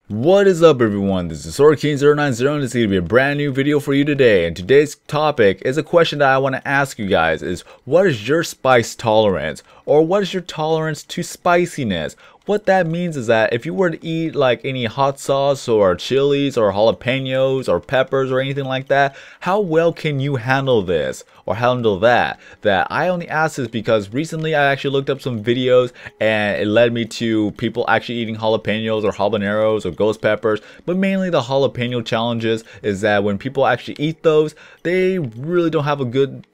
What is up, everyone? This is SwordKing090 and it's going to be a brand new video for you today. And today's topic is a question that I want to ask you guys is, what is your spice tolerance? Or what is your tolerance to spiciness? What that means is that if you were to eat like any hot sauce or chilies or jalapenos or peppers or anything like that, how well can you handle this or handle that? That I only ask this because recently I actually looked up some videos and it led me to people actually eating jalapenos or habaneros or ghost peppers, but mainly the jalapeno challenges is that when people actually eat those, they really don't have a good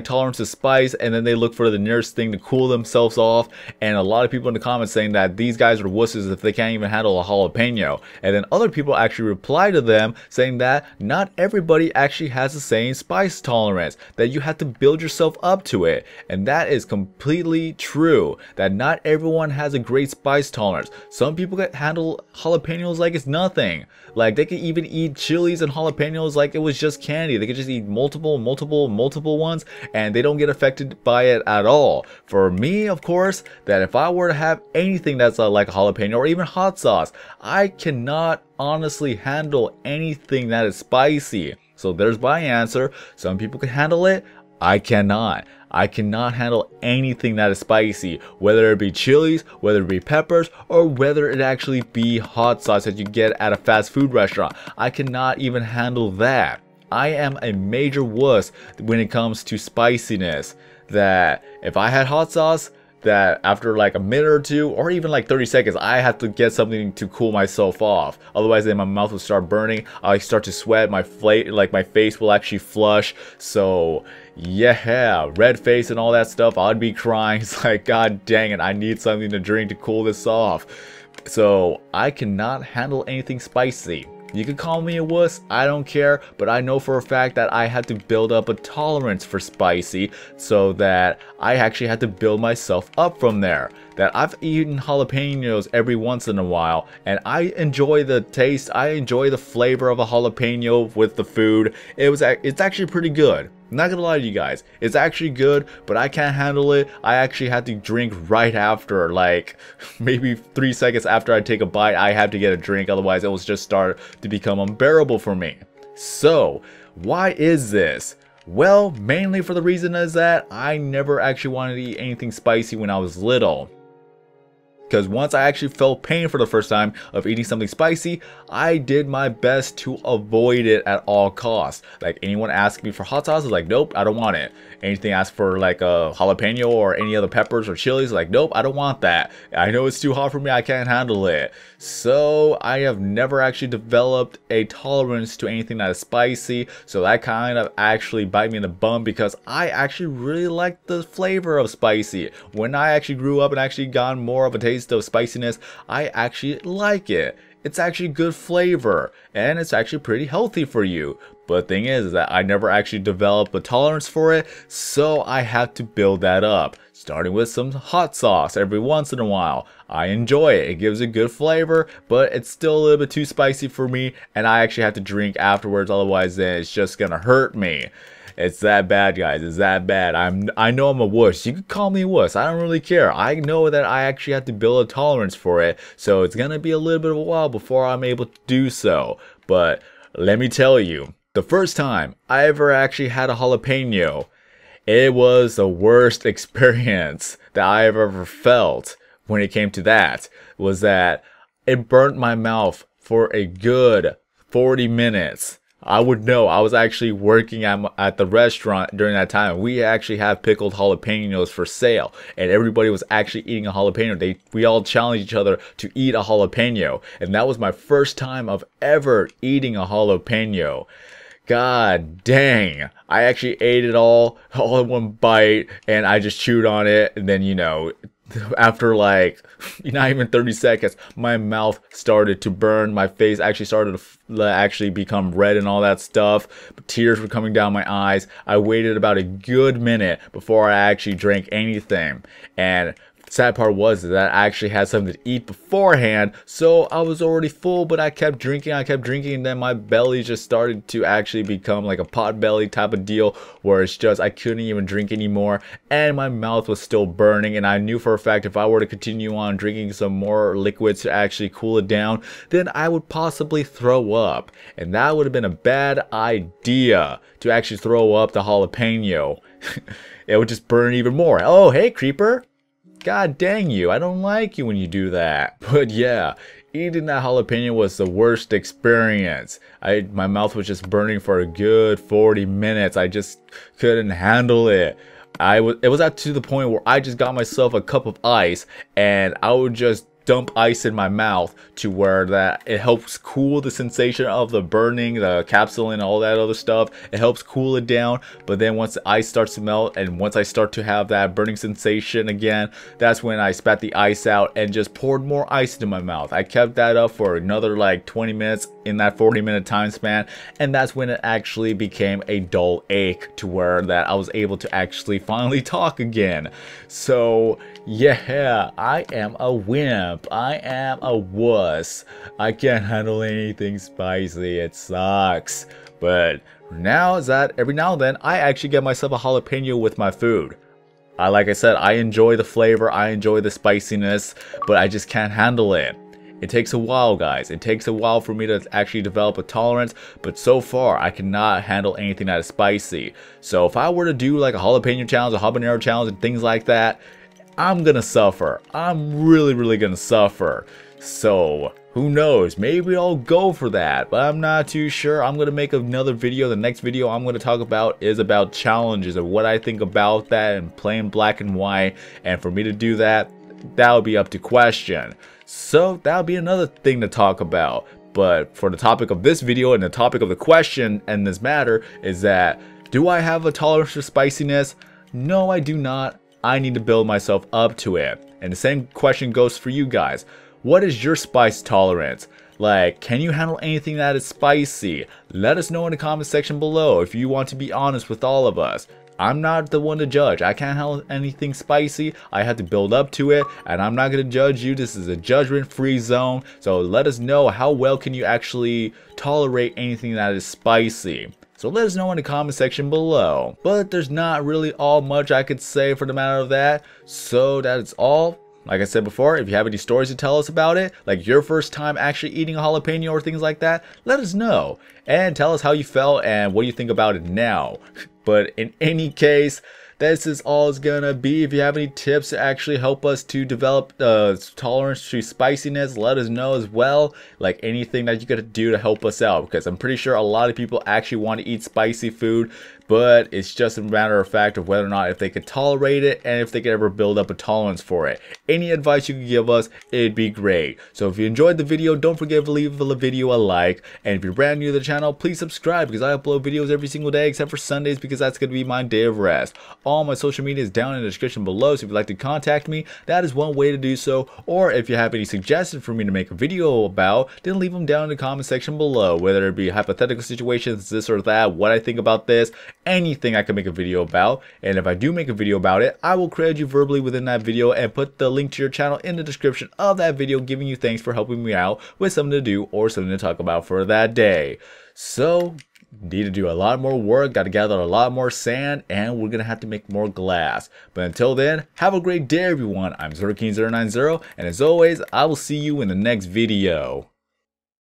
tolerance to spice, and then they look for the nearest thing to cool themselves off. And a lot of people in the comments saying that these guys are wusses if they can't even handle a jalapeno. And then other people actually reply to them saying that not everybody actually has the same spice tolerance, that you have to build yourself up to it. And that is completely true, that not everyone has a great spice tolerance. Some people can handle jalapenos like it's nothing. Like they can even eat chilies and jalapenos like it was just candy. They could just eat multiple ones and they don't get affected by it at all. For me, of course, that if I were to have anything that's like a jalapeno or even hot sauce, I cannot honestly handle anything that is spicy. So there's my answer. Some people can handle it. I cannot. I cannot handle anything that is spicy, whether it be chilies, whether it be peppers, or whether it actually be hot sauce that you get at a fast food restaurant. I cannot even handle that. I am a major wuss when it comes to spiciness, that if I had hot sauce, that after like a minute or two or even like 30 seconds I have to get something to cool myself off, otherwise then my mouth will start burning, I start to sweat, my face will actually flush. So yeah, red face and all that stuff, I'd be crying. It's like, god dang it, I need something to drink to cool this off. So I cannot handle anything spicy. You can call me a wuss, I don't care, but I know for a fact that I had to build up a tolerance for spicy, so that I actually had to build myself up from there. That I've eaten jalapenos every once in a while, and I enjoy the taste, I enjoy the flavor of a jalapeno with the food. It's actually pretty good. I'm not gonna lie to you guys, it's actually good, but I can't handle it. I actually had to drink right after, like maybe 3 seconds after I take a bite, I have to get a drink, otherwise it will just start to become unbearable for me. So why is this? Well, mainly for the reason is that I never actually wanted to eat anything spicy when I was little. Because once I actually felt pain for the first time of eating something spicy, I did my best to avoid it at all costs. Like anyone asking me for hot sauce, is like, nope, I don't want it. Anything asked for like a jalapeno or any other peppers or chilies, like, nope, I don't want that. I know it's too hot for me, I can't handle it. So I have never actually developed a tolerance to anything that is spicy. So that kind of actually bite me in the bum, because I actually really like the flavor of spicy. When I actually grew up and actually got more of a taste of spiciness, I actually like it. It's actually good flavor and it's actually pretty healthy for you. But the thing is that I never actually developed a tolerance for it, so I have to build that up, starting with some hot sauce every once in a while. I enjoy it, it gives a good flavor, but it's still a little bit too spicy for me, and I actually have to drink afterwards, otherwise then it's just gonna hurt me. It's that bad, guys. It's that bad. I know I'm a wuss. You can call me a wuss. I don't really care. I know that I actually have to build a tolerance for it. So it's going to be a little bit of a while before I'm able to do so. But let me tell you, the first time I ever actually had a jalapeno, it was the worst experience that I have ever felt when it came to that. Was that it burnt my mouth for a good 40 minutes. I would know. I was actually working at the restaurant during that time. We actually have pickled jalapenos for sale, and everybody was actually eating a jalapeno. We all challenged each other to eat a jalapeno, and that was my first time of ever eating a jalapeno. God dang, I actually ate it all in one bite, and I just chewed on it, and then, you know, after like not even 30 seconds, my mouth started to burn, my face actually started to actually become red and all that stuff. Tears were coming down my eyes. I waited about a good minute before I actually drank anything, and Sad part was that I actually had something to eat beforehand, so I was already full, but I kept drinking, and then my belly just started to actually become like a pot belly type of deal, where it's just I couldn't even drink anymore, and my mouth was still burning, and I knew for a fact if I were to continue on drinking some more liquids to actually cool it down, then I would possibly throw up, and that would have been a bad idea to actually throw up the jalapeno. It would just burn even more. Oh, hey, creeper. God dang you, I don't like you when you do that. But yeah, eating that jalapeno was the worst experience. My mouth was just burning for a good 40 minutes. I just couldn't handle it. It was at to the point where I just got myself a cup of ice, and I would just dump ice in my mouth to where that it helps cool the sensation of the burning, the capsule and all that other stuff. It helps cool it down, but then once the ice starts to melt and once I start to have that burning sensation again, that's when I spat the ice out and just poured more ice into my mouth. I kept that up for another like 20 minutes in that 40-minute time span, and that's when it actually became a dull ache to where that I was able to actually finally talk again. So yeah, I am a wimp. I am a wuss. I can't handle anything spicy. It sucks. But now is that every now and then I actually get myself a jalapeno with my food. Like I said, I enjoy the flavor, I enjoy the spiciness, but I just can't handle it. It takes a while, guys. It takes a while for me to actually develop a tolerance, but so far I cannot handle anything that is spicy. So if I were to do like a jalapeno challenge, a habanero challenge, and things like that, I'm gonna suffer. I'm really gonna suffer. So who knows, maybe I'll go for that, but I'm not too sure. I'm gonna make another video. The next video I'm gonna talk about is about challenges and what I think about that and playing black and white, and for me to do that, that would be up to question. So that'll be another thing to talk about. But for the topic of this video and the topic of the question and this matter is that, do I have a tolerance for spiciness? No, I do not. I need to build myself up to it. And the same question goes for you guys. What is your spice tolerance? Like, can you handle anything that is spicy? Let us know in the comment section below if you want to be honest with all of us. I'm not the one to judge. I can't handle anything spicy. I had to build up to it, and I'm not going to judge you. This is a judgment-free zone. So let us know how well can you actually tolerate anything that is spicy. So let us know in the comment section below. But there's not really all much I could say for the matter of that. So that is all. Like I said before, if you have any stories to tell us about it, like your first time actually eating a jalapeno or things like that, let us know. And tell us how you felt and what you think about it now. But in any case, this is all it's gonna be. If you have any tips to actually help us to develop tolerance to spiciness, let us know as well. Like anything that you could do to help us out, because I'm pretty sure a lot of people actually want to eat spicy food, but it's just a matter of fact of whether or not if they could tolerate it and if they could ever build up a tolerance for it. Any advice you could give us, it'd be great. So if you enjoyed the video, don't forget to leave the video a like, and if you're brand new to the channel, please subscribe, because I upload videos every single day except for Sundays, because that's going to be my day of rest. All my social media is down in the description below, so if you'd like to contact me, that is one way to do so. Or if you have any suggestions for me to make a video about, then leave them down in the comment section below, whether it be hypothetical situations, this or that, what I think about this, anything I can make a video about. And if I do make a video about it, I will credit you verbally within that video and put the link to your channel in the description of that video, giving you thanks for helping me out with something to do or something to talk about for that day. So need to do a lot more work, got to gather a lot more sand, and we're gonna have to make more glass. But until then, have a great day everyone. I'm AnsellDesign, and as always, I will see you in the next video.